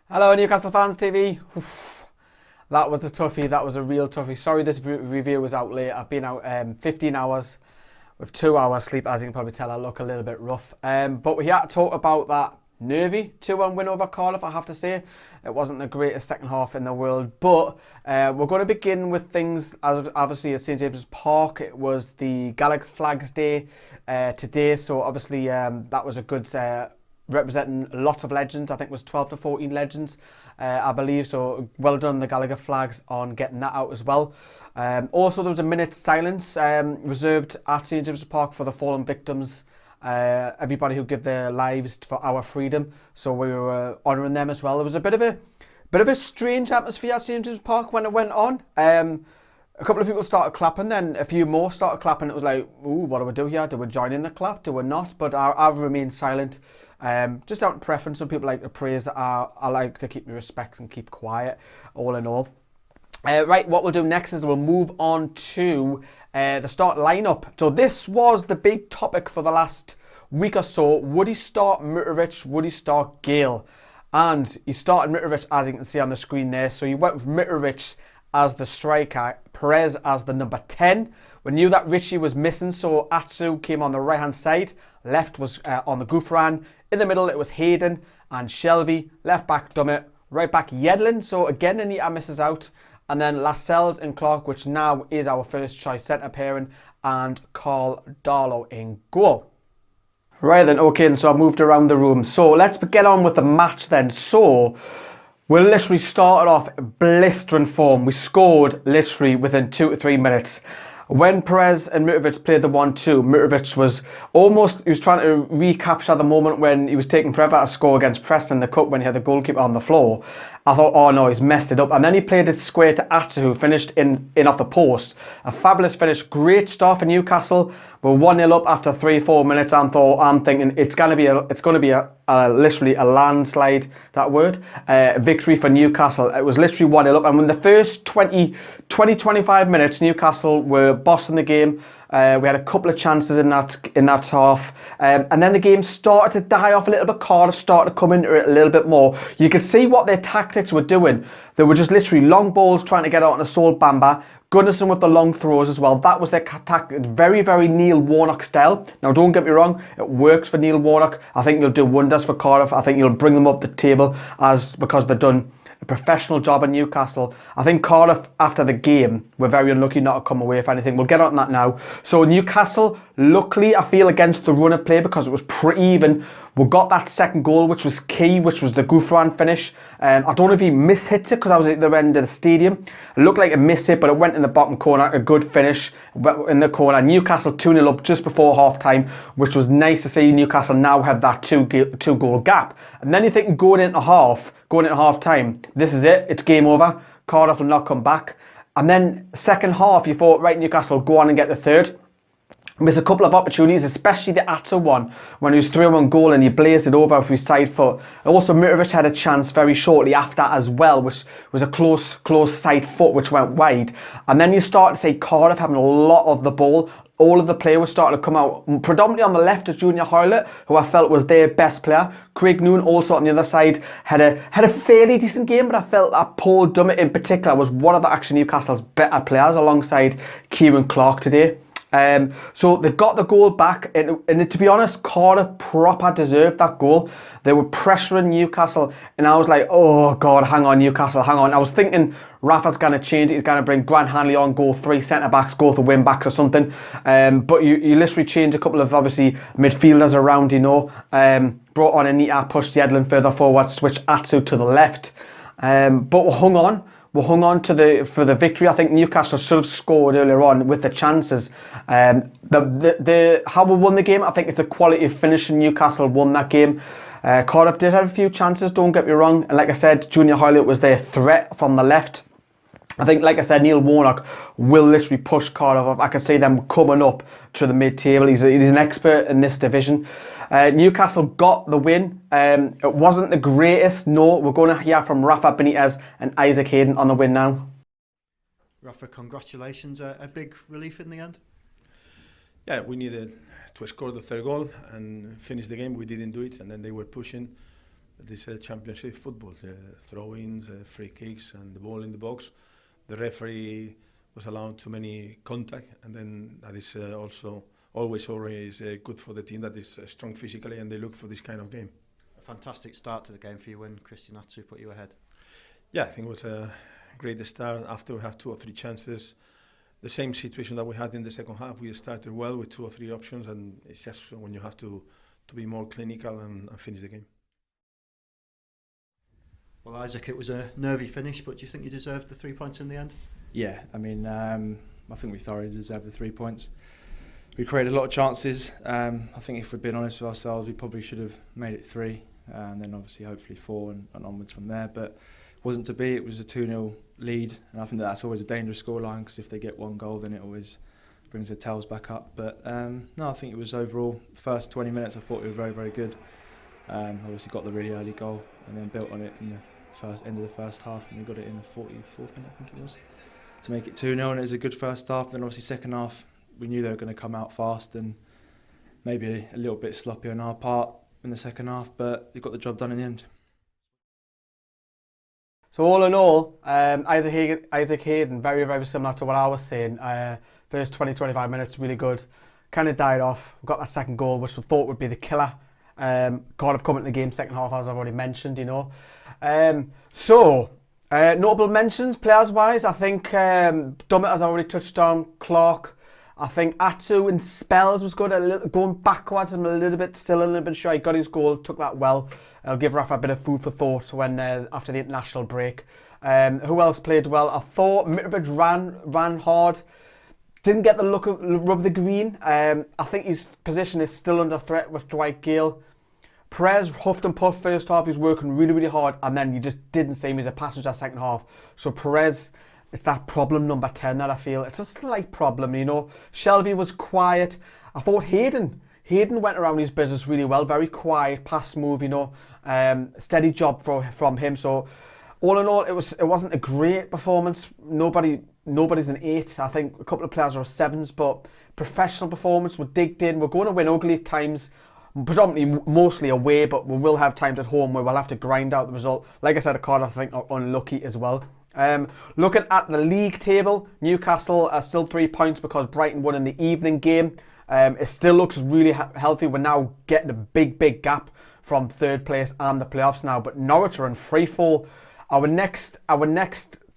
Hello Newcastle fans TV. Oof, that was a toughie, that was a real toughie. Sorry this review was out late. I've been out 15 hours with 2 hours sleep. As you can probably tell, I look a little bit rough. But we're here to talk about that nervy 2-1 win over Cardiff, I have to say. It wasn't the greatest second half in the world, but we're going to begin with things, as obviously at St James's Park. It was the Gaelic Flags Day today, so obviously that was a good representing lots of legends. I think it was 12 to 14 legends, I believe. So well done the Gallagher Flags on getting that out as well. Also, there was a minute's silence reserved at St James's Park for the fallen victims. Everybody who gave their lives for our freedom. So we were honouring them as well. There was a bit of a strange atmosphere at St James's Park when it went on. A couple of people started clapping, then a few more started clapping. It was like, ooh, what do we do here? Do we join in the clap? Do we not? But I remained silent. Just out of preference. Some people like to praise that. I like to keep my respect and keep quiet, all in all. Right, what we'll do next is we'll move on to the start lineup. So this was the big topic for the last week or so. Would he start Mitrovic? Would he start Gale? And he started Mitrovic, as you can see on the screen there. So he went with Mitrovic as the striker, Perez as the number 10. We knew that Richie was missing, so Atsu came on the right hand side. Left was on the Gouffran. In the middle it was Hayden and Shelby. Left back Dummett. Right back Yedlin. So again Anita misses out. And then Lascelles and Clark, which now is our first choice centre pairing, and Carl Darlow in goal. Right then, okay, and so I moved around the room. So let's get on with the match then. So we literally started off blistering form. We scored literally within 2 to 3 minutes. When Perez and Mitrovic played the 1-2, Mitrovic was he was trying to recapture the moment when he was taking forever to score against Preston in the Cup when he had the goalkeeper on the floor. I thought, oh no, he's messed it up. And then he played it square to Atsu, who finished in off the post. A fabulous finish, great start for Newcastle. We're 1-0 up after 3-4 minutes. I'm thinking it's going to be literally a landslide, that word, victory for Newcastle. It was literally 1-0 up. And when the first 20-25 minutes, Newcastle were bossing the game. We had a couple of chances in that half, and then the game started to die off a little bit. Cardiff started to come into it a little bit more. You could see what their tactics were doing. They were just literally long balls trying to get out on a Sol Bamba. Gunnarsson with the long throws as well. That was their tactic. Very, very Neil Warnock style. Now, don't get me wrong, it works for Neil Warnock. I think he'll do wonders for Cardiff. I think he'll bring them up the table because they've done a professional job in Newcastle. I think Cardiff, after the game, were very unlucky not to come away with anything. We'll get on that now. So Newcastle, luckily, I feel, against the run of play, because it was pretty even, we got that second goal, which was key, which was the Gouffran finish. I don't know if he mishits it because I was at the end of the stadium. It looked like a miss hit, but it went in the bottom corner. A good finish in the corner. Newcastle 2-0 up just before half time, which was nice to see. Newcastle now have that two goal gap. And then you're thinking going into half time, this is it, it's game over. Cardiff will not come back. And then second half, you thought, right, Newcastle, go on and get the third. Missed a couple of opportunities, especially the Atsu one, when he was 3-1 goal and he blazed it over with his side foot. Also, Mitrovic had a chance very shortly after as well, which was a close side foot which went wide. And then you start to see Cardiff having a lot of the ball. All of the players were starting to come out. Predominantly on the left is Junior Hoylett, who I felt was their best player. Craig Noon also on the other side had a fairly decent game, but I felt that Paul Dummett in particular was one of the Newcastle's better players alongside Kieran Clark today. So they got the goal back, and to be honest, Cardiff proper deserved that goal. They were pressuring Newcastle, and I was like, oh God, hang on Newcastle, hang on. I was thinking Rafa's going to change it. He's going to bring Grant Hanley on, go 3 centre-backs, go for wing-backs or something. But you literally change a couple of, obviously, midfielders around, brought on Anita, pushed Yedlin further forward, switched Atsu to the left. But we hung on. We hung on for the victory. I think Newcastle should have scored earlier on with the chances. How we won the game, I think it's the quality of finishing. Newcastle won that game. Cardiff did have a few chances, don't get me wrong. And like I said, Junior Hoylett was their threat from the left. I think, like I said, Neil Warnock will literally push Cardiff up. I can see them coming up to the mid-table. He's an expert in this division. Newcastle got the win. It wasn't the greatest. No, we're going to hear from Rafa Benitez and Isaac Hayden on the win now. Rafa, congratulations. A big relief in the end. Yeah, we needed to score the third goal and finish the game. We didn't do it, and then they were pushing. this championship football, throw-ins, free kicks, and the ball in the box. The referee was allowed too many contact, and then that is also always good for the team that is strong physically, and they look for this kind of game. A fantastic start to the game for you when Christian Atsu put you ahead. Yeah, I think it was a great start. After we had 2 or 3 chances, the same situation that we had in the second half, we started well with 2 or 3 options, and it's just when you have to be more clinical and finish the game. Well, Isaac, it was a nervy finish, but do you think you deserved the 3 points in the end? Yeah, I mean, I think we thoroughly deserved the 3 points. We created a lot of chances. I think if we've been honest with ourselves, we probably should have made it 3, and then obviously hopefully 4 and onwards from there. But it wasn't to be. It was a 2-0 lead, and I think that's always a dangerous scoreline, because if they get 1 goal, then it always brings their tails back up. But no, I think it was overall, first 20 minutes I thought we were very, very good. Obviously got the really early goal and then built on it in the end of the first half, and we got it in the 44th minute, I think it was, to make it 2-0, and it was a good first half. Then obviously second half, we knew they were going to come out fast, and maybe a little bit sloppy on our part in the second half, but they got the job done in the end. So all in all, Isaac Hayden, very, very similar to what I was saying. First 20-25 minutes, really good. Kind of died off. We got that second goal, which we thought would be the killer. Cardiff come into the game second half, as I've already mentioned, you know. Notable mentions, players-wise, I think Dummett, as I already touched on, Clark. I think Atsu in spells was good, going backwards. I'm still a little bit shy. He got his goal, took that well. I'll give Rafa a bit of food for thought when after the international break. Who else played well? I thought Mitrovic ran hard. Didn't get the look of rub the green. I think his position is still under threat with Dwight Gale. Perez huffed and puffed first half. He was working really, really hard, and then you just didn't see him as a passenger second half. So Perez, it's that problem number 10 that I feel. It's a slight problem, you know. Shelby was quiet. I thought Hayden went around his business really well. Very quiet, pass move, you know. Steady job from him. So all in all, it wasn't a great performance. Nobody's an 8. I think a couple of players are 7s, but professional performance. We're digged in. We're going to win ugly at times. Predominantly, mostly away, but we will have times at home where we'll have to grind out the result. Like I said, Cardiff, I think, are unlucky as well. Looking at the league table, Newcastle are still 3 points because Brighton won in the evening game. It still looks really healthy. We're now getting a big gap from third place and the playoffs now. But Norwich are in free fall. Our next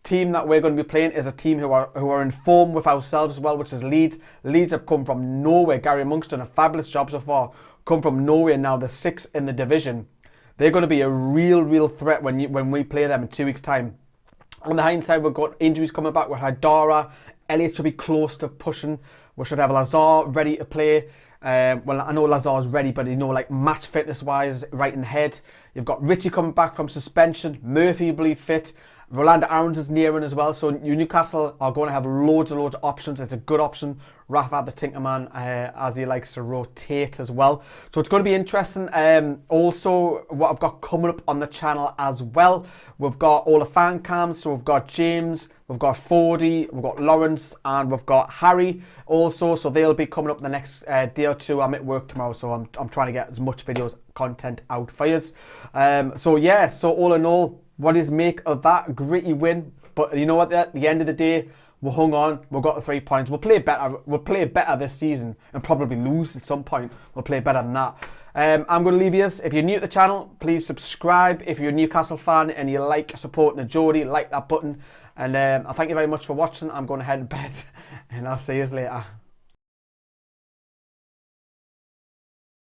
team that we're going to be playing is a team who are in form with ourselves as well, which is Leeds. Leeds have come from nowhere. Gary Monk's done a fabulous job so far. Come from nowhere, now they're 6th in the division. They're going to be a real threat when we play them in 2 weeks' time. On the hindsight, we've got injuries coming back with Haidara. Elliott should be close to pushing. We should have Lazar ready to play. Well, I know Lazar's ready, but you know, like match fitness wise, right in the head. You've got Richie coming back from suspension. Murphy will be fit. Rolando Aarons is nearing as well, so Newcastle are going to have loads of options. It's a good option. Rafa the Tinkerman, as he likes to rotate as well. So it's going to be interesting. Also, what I've got coming up on the channel as well, we've got all the fan cams. So we've got James, we've got Fordy, we've got Lawrence, and we've got Harry also. So they'll be coming up in the next day or two. I'm at work tomorrow, so I'm trying to get as much videos content out for you. So yeah, so all in all, what is make of that gritty win? But you know what? At the end of the day, we hung on. We got the 3 points. We'll play better. We'll play better this season and probably lose at some point. We'll play better than that. I'm going to leave you. If you're new to the channel, please subscribe. If you're a Newcastle fan and you like supporting the Geordie, like that button. And I thank you very much for watching. I'm going to head to bed, and I'll see you later.